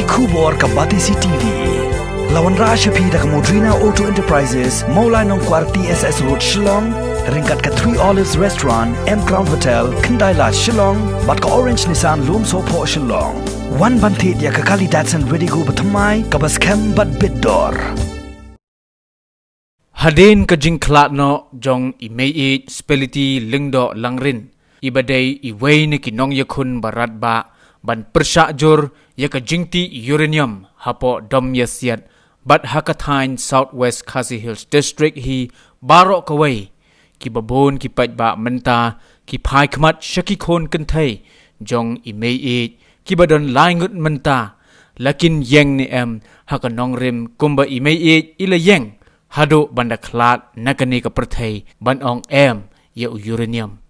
Kubor Kabatisi TV. Lawan Rashapi dak Modrina Auto Enterprises, Maulai Nongkwar TSS Road Shillong, ringkat ke Three Olives Restaurant, M Crown Hotel, Kendaila Shillong, bat ke Orange Nissan Lumso Po Shillong. Wan bantit ya ke kali Datsun Redigo Batamai, kabas kem bat Bidor. Hadin ke jingklat no jong imei speliti lingdo langrin. Ibadai iway ni kinong yakun barat ba ban persyak jur ya ke jingti uranium hapo dom yasiat bat Hakatine Southwest Khasi Hills District hi barok kawai ki babon ki paj ba menta ki phai khmat shaki khon kenthai jong imei ki badon laingut menta lakin yeng ni em hakanong rim kumba imei ila yeng hado banda klat nakani ka perthai ban ong em ya uranium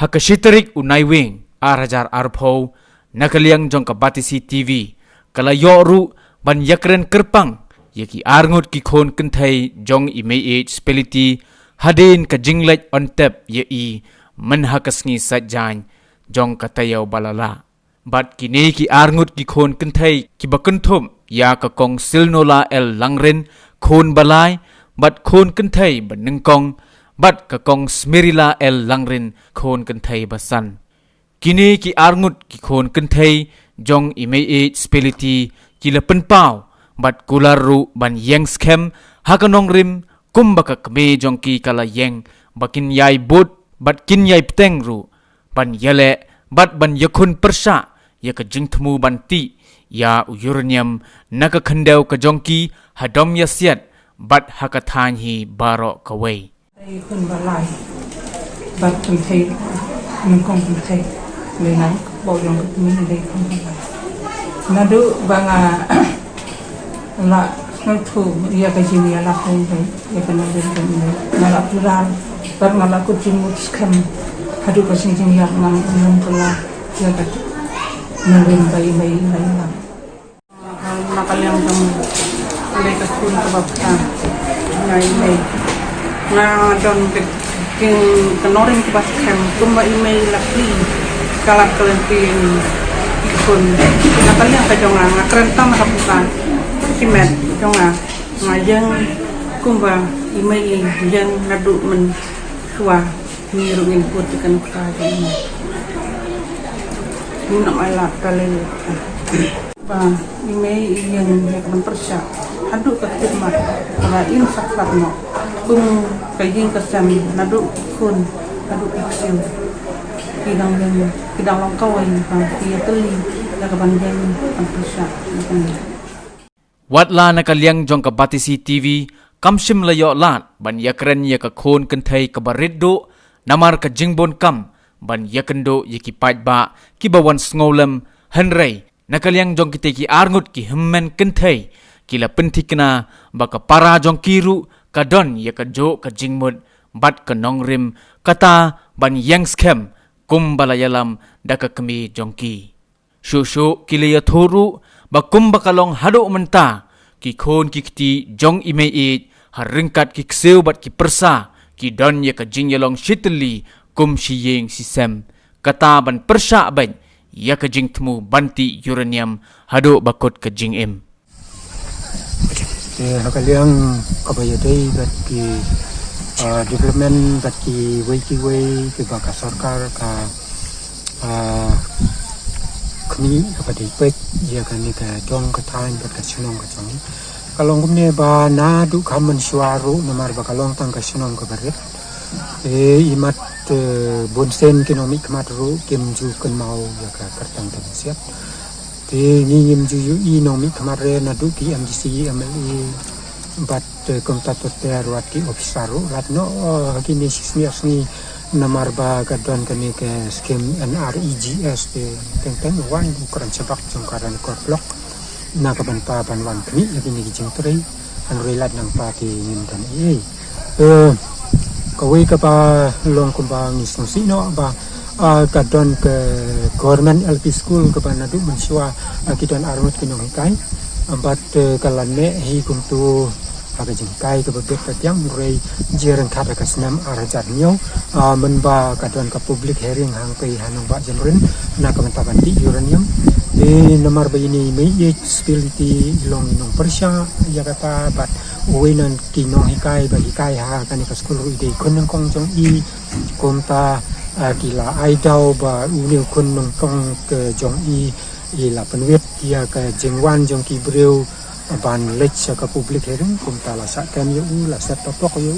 hakashitarik unai wing arajar arpho nakaliang jong Kabatisi TV kala yoru ban yakren kerpang yaki arngut ki khon kenthai jong imei speliti hadin ka jinglet on tap ye man hakasngi sajjan jong katayaw balala bat kini ki arngut ki khon kenthai ki bakenthum ya ka kong silnola el langren khon balai bat khon kenthai banengkong bat ka kong smirila el langren khon kenthai basan kini ki arngut ki khon kenthai jong imei speliti ki lepen pau bat kularu ban yeng skem hakanong rim kumbaka kme jong ki kala yeng bakin yai bot bat kin yai pteng ru ban yele bat ban yakun persa ya ka jingthmu ban ti ya uranium naka khandau ka jong ki hadom yasiat bat Hakatine hi baro kawai kun balai bat kenthai nungkong kenthai lenang bau yang kami ada kun balai nadu banga la ntu ya ka jini ala kun bai ya ka nadu kan ngala pural bar ngala ku jimut skam hadu ka sing jing ya nang nang kala ya ka nangin bai lang nakal yang kamu oleh ka kun ka bapta ngai mai na don king kenoring ke pas kem kumba email lagi kalat kelentin ikun nakalnya ka jonga ngakrenta makapukan simet jonga ngajeng kumba email yang nadu men suah nirungin putikan kaje ini nak alat kali ba email yang yang persyak aduk ke khidmat rain saklat no kung kaying kasam nadu kun nadu iksil kidang long kawai ha kia teli la kabanjang ang persya watla nakaliang jong Kabatisi TV kamsim layo lat ban yakren ya ka khon kenthai ka bariddo namar ka jingbon kam ban yakendo yaki paj ba ki bawan sngolam hanrei nakaliang jong kiteki arngut ki hemmen kenthai kila pentikna baka para jong kiru kadon ya ka jo ka jingmut bat ka nongrim kata ban yang skem kumbalayalam daka kemi jongki shushu kila ya thoru ba kumbakalong hado menta ki khon ki kti jong imei haringkat ki kseu bat ki persa ki don ya ka jingyalong shitli kum shiyeng sisem kata ban persa ban ya ka jingtmu banti uranium hado bakot ka jingem hakaliang kabayadai bat ki development bat ki way ke baka sarkar ka kami kepada ipek dia kan ni ka jong ka time bat ka sunong ka jong kalong kumne ba na du kamen suaru namar ba kalong tang ka sunong ka baret imat bonsen kinomi kmatru kim ju kan mau ya ka kartang tan siap thì ngim ju i nomi kemare nadu ki MGC MLE bat kontator terwat ki ofisaro ratno kini sismi namar ba gadon kani ke skim NREGS te teng wan ukuran sebak jongkaran korblok na kaban pa banwan kini kini kijing trei an relat nang pa ki ngim dan kawai ka pa long kumbang isnosi no ba kadon ke government LP school ke Banadu mensua kidan armut kinong hikai ambat kalane hi kumtu aga jingkai ke bebet yang murai jereng kata ke senam arajar nyo menba kadon ke public hearing hang pe hanong ba jenren na kamentaban di uranium Nomor begini mai spiriti long inong persya ya kata bat uwinan kinong hikai bagi hikai ha kan ka skul ide kun kong jong i konta kila aidau ba unil kun nong kong ke jong i la penwet ya ka jengwan jong ki breu ban lech ka publik herin konta la sa kan yu la sa totok yu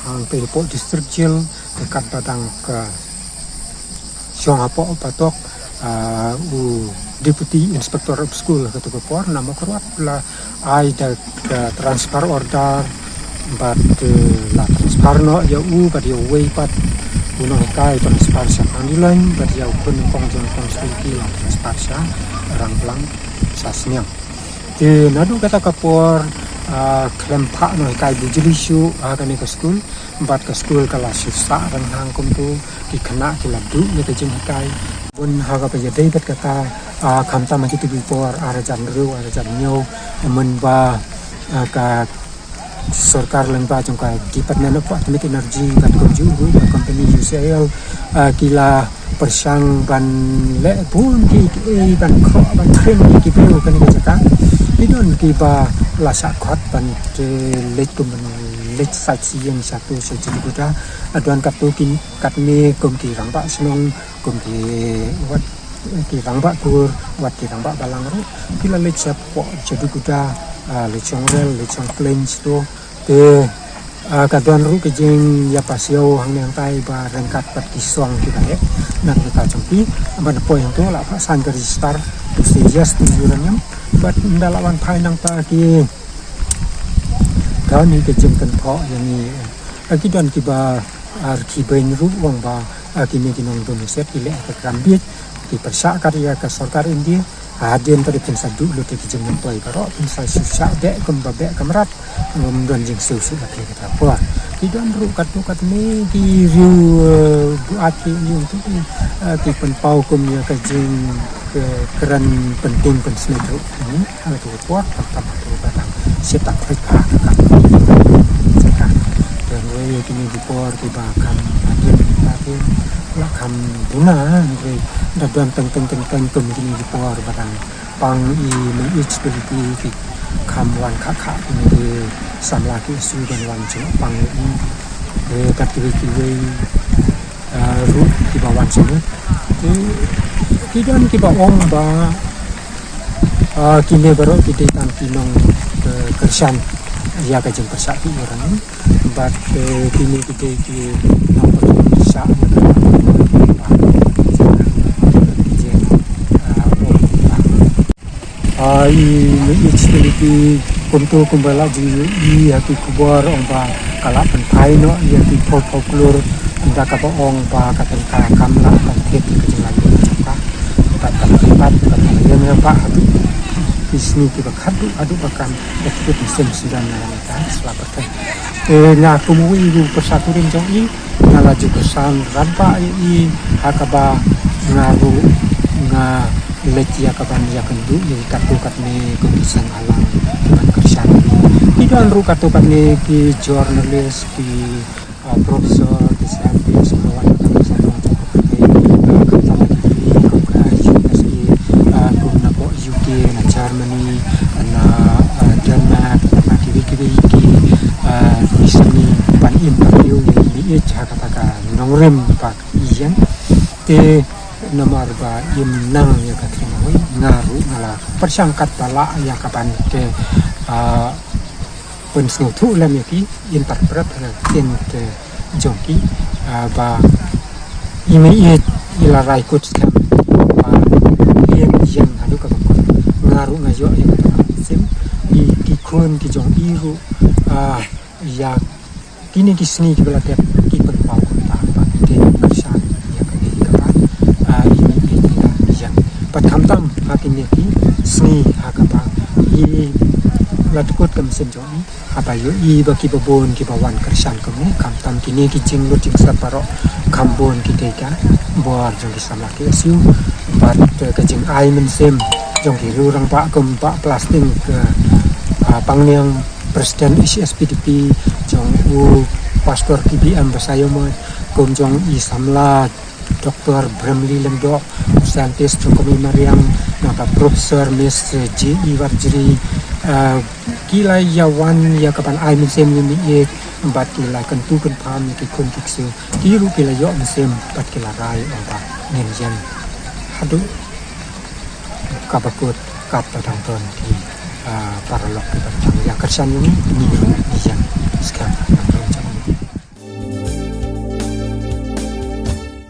ang pelipot district jail dekat badang ke Siong Apo patok Deputy Inspector of School ketua por nama keruat la ai da transfer order bat la transfer no ya bat ya way pat uno kai transfer sa panggilan bat ya kun kong jong konsulti la transfer sa rangplang sasnya nadu kata kapor kelempak no kai bujuli shu kan ke school bat ke school kala sisa rang hangkum tu ki kena ki ladu ya ke jing kai bun haga pa yadai bat kata kamta ma kitu bipor arajan ru arajan nyo men ba ka sarkar lemba jong ka department of atomic energy kat ko ju company UCL kila persang ban le pun ki ban kho ban trim ki beu kan ke jaka idon ki ba la sa khat ban le kum lech saksi yang satu sejadi kuda aduan katu kin katne kum ki rangba senong kum ki wat ki rangba kur wat ki rangba balang ru kila lech sap po jadi kuda lechong rel lechong plains to te kaduan ru ke jeng ya pasio hang yang tai ba rengkat pat kisong kita ya nak kita jompi ban po yang to la pa san register to say yes to uranium but ndalawan phai nang pa ki ni ke jem kan tho yang ni aki dan kiba ki bain ru wang ba aki ni kinong do set ile ka kambit ki persa karya ka sarkar India adien tadi kin sadu lu ke jem poi karo pin sa susah de kum ba be kamrat ngom don jing su su ka kita po ki dan ru kat ni ki ru bu aki ni tu ki pen pau kum ya ka jing keran penting pen smetro ni ala tu po tam tu batang setak ka dan we kini dipor dibakan adin lakam buna we dadan teng kum kini dipor badang pang i me spiriti ki kamwan kakak ini di samlaki su dan wanjung pang i tapi we ru di bawah sini kidan ki bawang ba kini baru kita tan kinong kersan ya ka jeng persati orang bat kini kita ki nomor bisa ini seperti untuk kembali di hati kubur omba kalap penpai no ya di folklore anda kapa ong ba kata kamla kan keti kejelan cakap tak tempat yang apa bisnis kita kadu adu bahkan ekspert mesin sudah nanti selamat nya kumui ru persaturin joi ngala ju kesan rampa i hakaba ngaru nga leci akaban ya kendu yang katu ni kebisan alam dan kersan idan ru katu ni ki jurnalis ki profesor di saintis kawan kami sama UK, na Germany, na Denmark, na kiri-kiri di sini pan interview yang ini kata nongrem pak iyan te nomor ba nang ya katrina wi ngaru ngala persangkat bala ya kapan ke pensung tu lam yaki interpret ten ke jongki ba imi ila raikut skam ba yang hadu ka ngaru ngajo ya sim ki kun ki jong iru ya kini di sini ki belajar ki penpau ta ba ki persan ya ka di kapan ini yang pat kamtam hakini ki sini hakapa i latukut kam sim jong apa yo i ba ki babon ki bawan kersan kamu kamtam kini ki jing lu jing saparo kambon ki teka buar jong sama ki siu pat ke jing ai men sim jong ki rurang pak kum pak plastik ke pangniang presiden ICSPDP jong u pastor KBM basayo mo kum jong i samla Dr. Bramley Lendo, Santis Kami Mariam, Naka Profesor Miss J.E. Warjiri, Kila Yawan ya kapan ai mesem ni e bat kila kan tu kan pam ki kun kiksu kiru kila yo mesem bat kila rai aba ngen jan hadu kabakut kat tang ton di paralog ki ban ya kersan ni jan sekarang